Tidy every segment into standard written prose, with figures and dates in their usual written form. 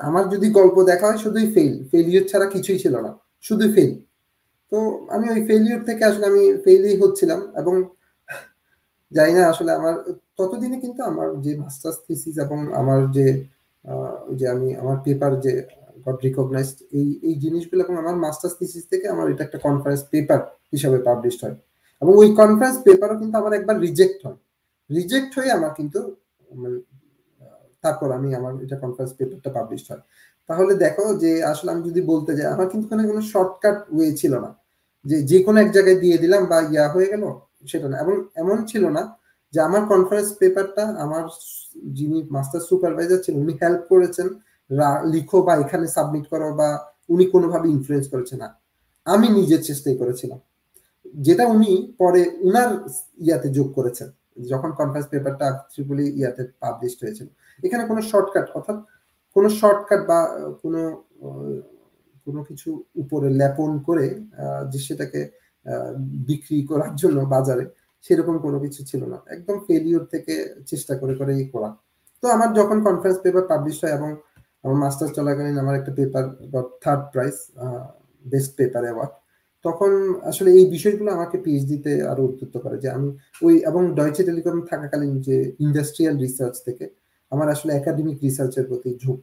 আমার যদি গল্প দেখা হয় শুধুই ফেলিওর ছাড়া কিছুই ছিল না, শুধু ফেল। তো আমি ওই ফেলিওর থেকে আসলে আমি ফেলই হচ্ছিলাম, এবং জানি না আসলে আমার ততদিনে কিন্তু আমার যে মাস্টার্স থিসিস এবং আমার যে যে আমি আমার পেপার যে গট রিকগনাইজড, এই জিনিসগুলো, এবং আমার মাস্টার্স থিসিস থেকে আমার এটা একটা কনফারেন্স পেপার হিসাবে পাবলিশড হয়, এবং ওই কনফারেন্স পেপারও কিন্তু আমার একবার রিজেক্ট হয়ে আমার কিন্তু মানে তারপর আমি আমার এটা কনফারেন্স পেপারটা পাবলিশড হয়। তাহলে দেখো যে আসলে আমি যদি বলতে যাই, আমার কিন্তু কোনো শর্টকাট ওয়ে ছিল না যে কোনো এক জায়গায় দিয়ে দিলাম বা ইয়া হয়ে গেল, সেটা না। এবং এমন ছিল না যে আমার কনফারেন্স পেপারটা আমার যিনি মাস্টার সুপারভাইজার ছিলেন উনি হেল্প করেছেন লিখো বা এখানে সাবমিট করো, বা উনি কোনোভাবে ইনফ্লুয়েন্স করেছে না, আমি নিজের চেষ্টাই করেছিলাম, যেটা উনি পরে উনার ইয়াতে যোগ করেছেন যখন কনফারেন্স পেপারটা ত্রিপলি ইয়াতে পাবলিশ হয়েছিল। এখানে কোনো শর্টকাট, অর্থাৎ কোনো শর্টকাট বা কোনো কোনো কিছু উপরে লেপন করে যে সেটাকে বিক্রি করার জন্য বাজারে, সেরকম কোনো কিছু ছিল না, একদম ফেলিওর থেকে চেষ্টা করে করেই করা। তো আমার যখন কনফারেন্স পেপার পাবলিশ হয় এবং আমার মাস্টার্স চলাকালীন আমার একটা paper goat 3rd prize, best paper award, তখন আসলে এই বিষয়গুলো আমাকে পিএইচডিতে আরো উদ্বুদ্ধ করে যে আমি ওই, এবং ডয়চে টেলিকম থাকাকালীন যে ইন্ডাস্ট্রিয়াল রিসার্চ থেকে আমার আসলে একাডেমিক রিসার্চের প্রতি ঝোঁক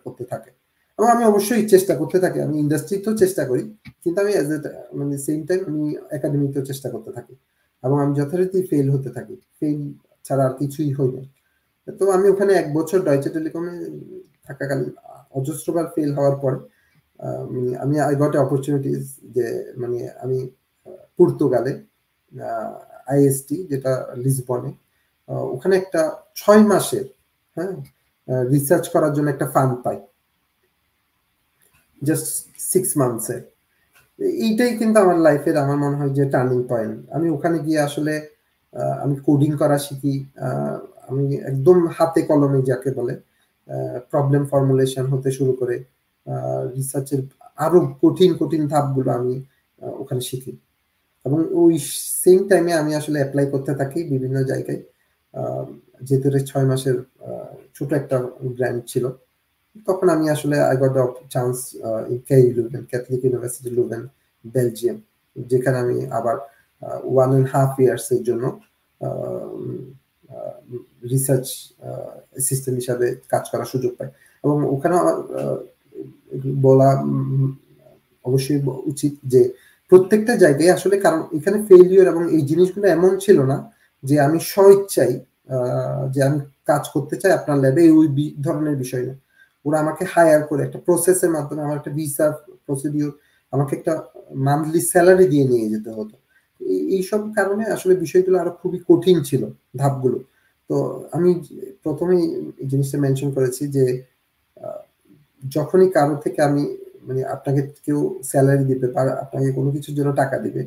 করতে থাকে, এবং আমি অবশ্যই চেষ্টা করতে থাকি, আমি ইন্ডাস্ট্রিতেও চেষ্টা করি, কিন্তু আমি মানে সেম টাইম আমি একাডেমিতেও চেষ্টা করতে থাকি, এবং আমি যথারীতি ফেল হতে থাকি, ফেল ছাড়া আর কিছুই হয় না। তো আমি ওখানে 1 বছর ডয়চে টেলিকমে থাকাকালীন অজস্রবার ফেল হওয়ার পরে আমি আই গট অপরচুনিটিস যে মানে আমি পর্তুগালে আইএসটি, যেটা লিসবনে, ওখানে একটা 6 মাসের হ্যাঁ রিসার্চ করার জন্য একটা ফান্ড পাই, জাস্ট 6 মান্থসের। এইটাই কিন্তু আমার লাইফের আমার মনে হয় যে টার্নিং পয়েন্ট। আমি ওখানে গিয়ে আসলে আমি কোডিং করা শিখি, আমি একদম হাতে কলমে যাকে বলে প্রবলেম ফর্মুলেশন হতে শুরু করে রিসার্চের আরো কঠিন কঠিন ধাপগুলো আমি ওখানে শিখি, এবং ওই সেম টাইমে আমি আসলে অ্যাপ্লাই করতে থাকি বিভিন্ন জায়গায়, যেহেতু 6 মাসের ছোট একটা গ্র্যান্ট ছিল, তখন আমি আসলে I got the chance in কেইউ লুভেন, Catholic university লুভেন, Belgium, যেখানে আমি আবার 1.5 ইয়ার্সের জন্য রিসার্চ অ্যাসিস্ট্যান্ট হিসাবে কাজ করার সুযোগ পাই। এবং ওখানে বলা অবশ্যই উচিত যে প্রত্যেকটা জায়গায় আসলে, কারণ এখানে ফেলিওর এবং এই জিনিসগুলো এমন ছিল না যে আমি স্বইচ্ছাই যে আমি কাজ করতে চাই আপনার ল্যাবে, ওই ধরনের বিষয় না। ওরা আমাকে হায়ার করে একটা প্রসেসের মাধ্যমে আমার একটা ভিসা প্রসিডিওর, আমাকে একটা মান্থলি স্যালারি দিয়ে নিয়ে যেতে হতো। এইসব কারণে আসলে বিষয়গুলো আরো খুবই কঠিন ছিল, ধাপগুলো। তো আমি প্রথমেই এই জিনিসটা মেনশন করেছি যে যখনই কারো থেকে আমি মানে আপনাকে কেউ স্যালারি দিবে বা আপনাকে কোনো কিছুর জন্য টাকা দিবে,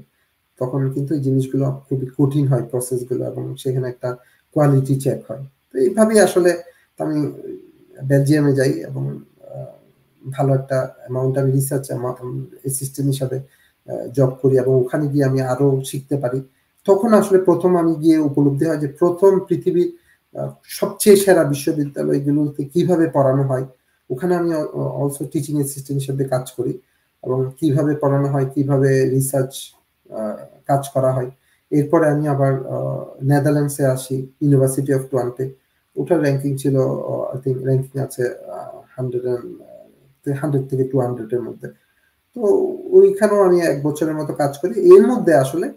তখন কিন্তু এই জিনিসগুলো খুবই কঠিন হয় প্রসেসগুলো, এবং সেখানে একটা কোয়ালিটি চেক হয়। তো এইভাবেই আসলে আমি বেলজিয়ামে যাই, এবং ভালো একটা অ্যামাউন্ট আমি রিসার্চ অ্যাসিস্ট্যান্ট হিসাবে জব করি, এবং ওখানে গিয়ে আমি আরো শিখতে পারি। তখন আসলে প্রথম আমি গিয়ে উপলব্ধি হয় যে প্রথম পৃথিবীর সবচেয়ে সেরা বিশ্ববিদ্যালয়গুলোতে কিভাবে পড়ানো হয়। ওখানে আমি অলসো টিচিং অ্যাসিস্ট্যান্ট হিসেবে কাজ করি, এবং কিভাবে পড়ানো হয়, কিভাবে রিসার্চ কাজ করা হয়। এরপরে আমি আবার নেদারল্যান্ডসে আসি, ইউনিভার্সিটি অফ টোরন্টো। ওটার র্যাঙ্কিং ছিল আই থিঙ্ক র্যাঙ্কিং আছে 100 থেকে 200 এর মধ্যে। তো ওইখানেও আমি 1 বছরের মতো কাজ করি। এর মধ্যে আসলে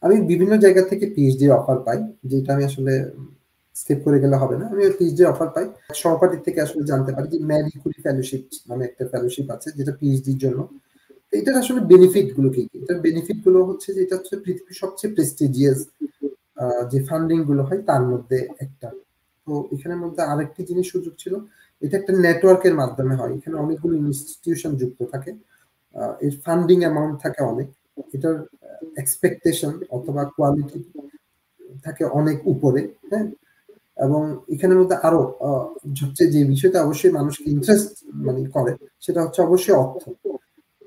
আমি বিভিন্ন জায়গা থেকে পিএইচডি অফার পাই, যেটা আমি আসলে স্কিপ করে গেলে হবে না। আমি পিএইচডি অফার পাই। সহপাঠীর থেকে আসলে জানতে পারি যে ম্যারি কুরি ফেলোশিপ নামে একটা ফেলোশিপ আছে, যেটা পিএইচডির জন্য। এটার আসলে বেনিফিট গুলো কি? এটার বেনিফিট গুলো হচ্ছে যে এটা হচ্ছে পৃথিবীর সবচেয়ে প্রেস্টিজিয়াস যে ফান্ডিং গুলো হয় তার মধ্যে একটা। তো এখানের মধ্যে আরেকটি জিনিস সুযোগ ছিল, এটা একটা নেটওয়ার্কের মাধ্যমে হয়। এখানে অনেকগুলো ইনস্টিটিউশন যুক্ত থাকে। এর ফান্ডিং অ্যামাউন্ট থাকে অনেক। এটার এক্সপেকটেশন অথবা কোয়ালিটি থাকে অনেক উপরে, হ্যাঁ? এবং এখানের মধ্যে আরো সবচেয়ে যে বিষয়টা অবশ্যই মানুষকে ইন্টারেস্ট মানে করে, সেটা হচ্ছে অবশ্যই অর্থ।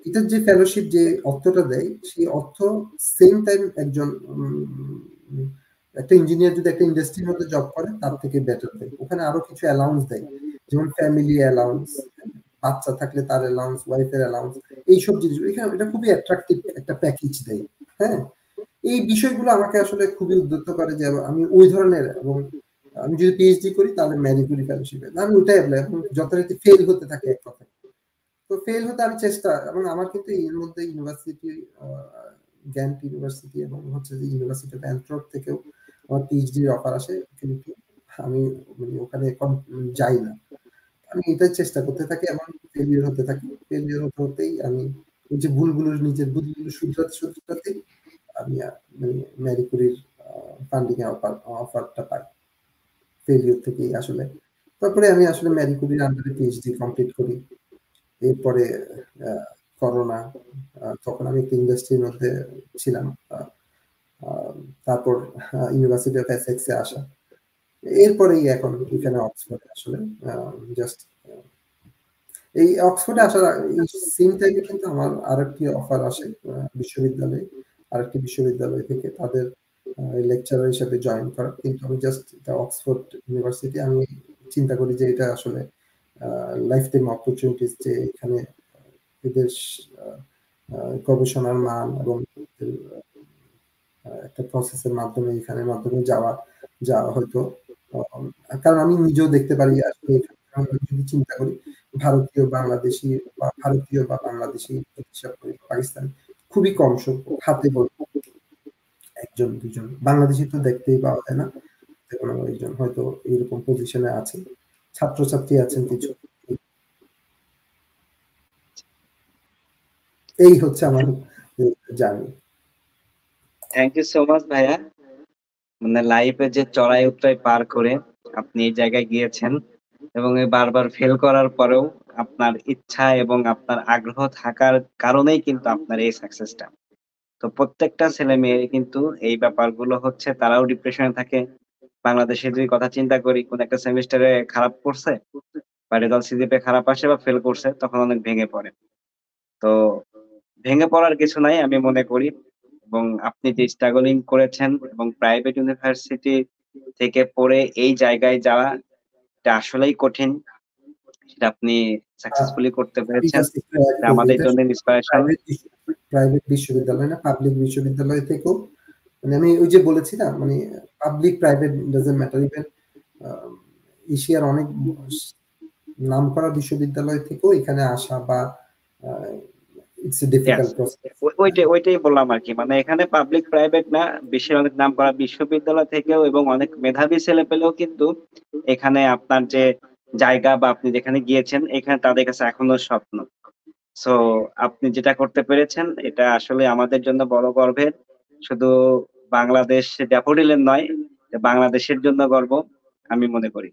এটার যে ফেলোশিপ যে অর্থটা দেয়, সেই অর্থ সেম টাইম একজন একটা ইঞ্জিনিয়ার যদি একটা ইন্ডাস্ট্রির মধ্যে জব করে তার থেকে বেটার দেয়। ওখানে আরো কিছু অ্যালাউন্স দেয়। যেমন ফ্যামিলি অ্যালাউন্স, বাচ্চা থাকলে তার অ্যালাউন্স, ওয়াইফের অ্যালাউন্স, এইসব জিনিসগুলো এখানে এটা খুবই অ্যাট্রাকটিভ একটা প্যাকেজ দেয়। হ্যাঁ? এই বিষয়গুলো আমাকে আসলে খুবই উদ্বুদ্ধ করে যে আমি ওই ধরনের এবং আমি যদি পিএইচডি করি তাহলে ম্যারি কুরি ফেলোশিপ এ। আমি ওটাই এপ্লাই এবং যথারীতি ফেইল হতে থাকি এক কথায়। তো ফেইল হতে আমি চেষ্টা এবং আমার কিন্তু এর মধ্যে ইউনিভার্সিটি আ গ্যান্ট ইউনিভার্সিটি এবং হচ্ছে যে ইউনিভার্সিটি অফ অ্যান্ট্রপ থেকেও আমার পিএইচডি এর অফার আসে। কিন্তু আমি মানে ওখানে যাই না। আমি এটাই চেষ্টা করতে থাকি এবং ফেইলিউর হতে থাকি। ফেইলিউর হতে, হতেই আমি ওই যে নিজের ভুলগুলো শুধরাতেই আমি মানে ম্যারি কুরির আ ফান্ডিং এর অফারটা পাই। ফেইলিউর থেকেই আসলে। তারপরে আমি আসলে ম্যারি কুরির আন্ডারে পিএইচডি কমপ্লিট করি। এরপরে আ করোনা তখন আমি একটা ইন্ডাস্ট্রির মধ্যে ছিলাম। আ আ তারপর ইউনিভার্সিটি অফ এসেক্স এ আসা। এরপরেই এখন এখানে অক্সফোর্ডে আসলে আ জাস্ট এই অক্সফোর্ডে আসার এই সেম টাইমে কিন্তু আমার আরেকটি অফার আসে বিশ্ববিদ্যালয়ে। আরেকটি বিশ্ববিদ্যালয় থেকে তাদের লেকচারার হিসেবে জয়েন করা। কিন্তু আমি জাস্ট এটা অক্সফোর্ড ইউনিভার্সিটি আমি চিন্তা করি যে এটা আসলে আ লাইফ টাইম অপরচুনিটিস যে এখানে এদের আ আ গবেষণার মান এবং একটা প্রসেসের মাধ্যমে এখানের মাধ্যমে যাওয়া হয়তো কারণ আমি নিজেও দেখতে পারি আসলে আমরা যদি চিন্তা করি ভারতীয় বা বাংলাদেশি হিসাব করি পাকিস্তানি খুবই কম সংখ্যক হাতে গোনা ১ জন ২ জন। বাংলাদেশি তো দেখতেই পাওয়া যায় না। যেকোনো একজন হয়তো এরকম পজিশনে আছেন। ছাত্রছাত্রী আছেন কিছু। এই হচ্ছে আমার journey. Thank you so much ভাইয়া। মানে লাইফে যে চড়াই উতরাই পার করে আপনি এই জায়গায় গিয়েছেন এবং এই বারবার ফেল করার পরেও আপনার ইচ্ছা এবং আপনার আগ্রহ থাকার কারণেই কিন্তু আপনার এই সাকসেসটা। তো প্রত্যেকটা ছেলে-মেয়ে কিন্তু এই ব্যাপারগুলো হচ্ছে তারাও ডিপ্রেশনে থাকে। বাংলাদেশে যদি কথা চিন্তা করি কোন একটা সেমেস্টারে খারাপ করছে বা রেজাল্ট সিজিপিএ খারাপ আসে বা ফেল করছে তখন অনেক ভেঙে পড়ে। তো ভেঙে পড়ার কিছু নাই আমি মনে করি এবং আপনি যে স্ট্রাগলিং করেছেন এবং প্রাইভেট ইউনিভার্সিটি থেকে পড়ে এই জায়গায় যাওয়া এটা আসলেই কঠিন। সেটা আপনি আ সাকসেসফুলি করতে আমি পেরেছেন। জাস্ট একটু এড এটা করি। আমাদের এটা জন্য শুধু ইন্সপিরেশন। প্রাইভেট বিশ্ববিদ্যালয় না, পাবলিক বিশ্ববিদ্যালয় থেকেও মানে আমি ওই যে বলেছি না মানে public private doesn't matter even uh এশিয়ার অনেক নামকরা বিশ্ববিদ্যালয় থেকেও এখানে আসা বা uh it's a yes. Difficult process. ওইটাই বললাম আরকি। মানে এখানে পাবলিক প্রাইভেট না, বিশ্বের অনেক নামকরা বিশ্ববিদ্যালয় থেকেও এবং অনেক মেধাবী ছেলেপেলেও কিন্তু এখানে আপনার যে জায়গা বা আপনি যেখানে গিয়েছেন এখানে তাদের কাছে এখনো স্বপ্ন। সো আপনি যেটা করতে পেরেছেন এটা আসলে আমাদের জন্য বড় গর্বের। শুধু বাংলাদেশ ড্যাফোডিলের নয়, বাংলাদেশের জন্য গর্ব আমি মনে করি।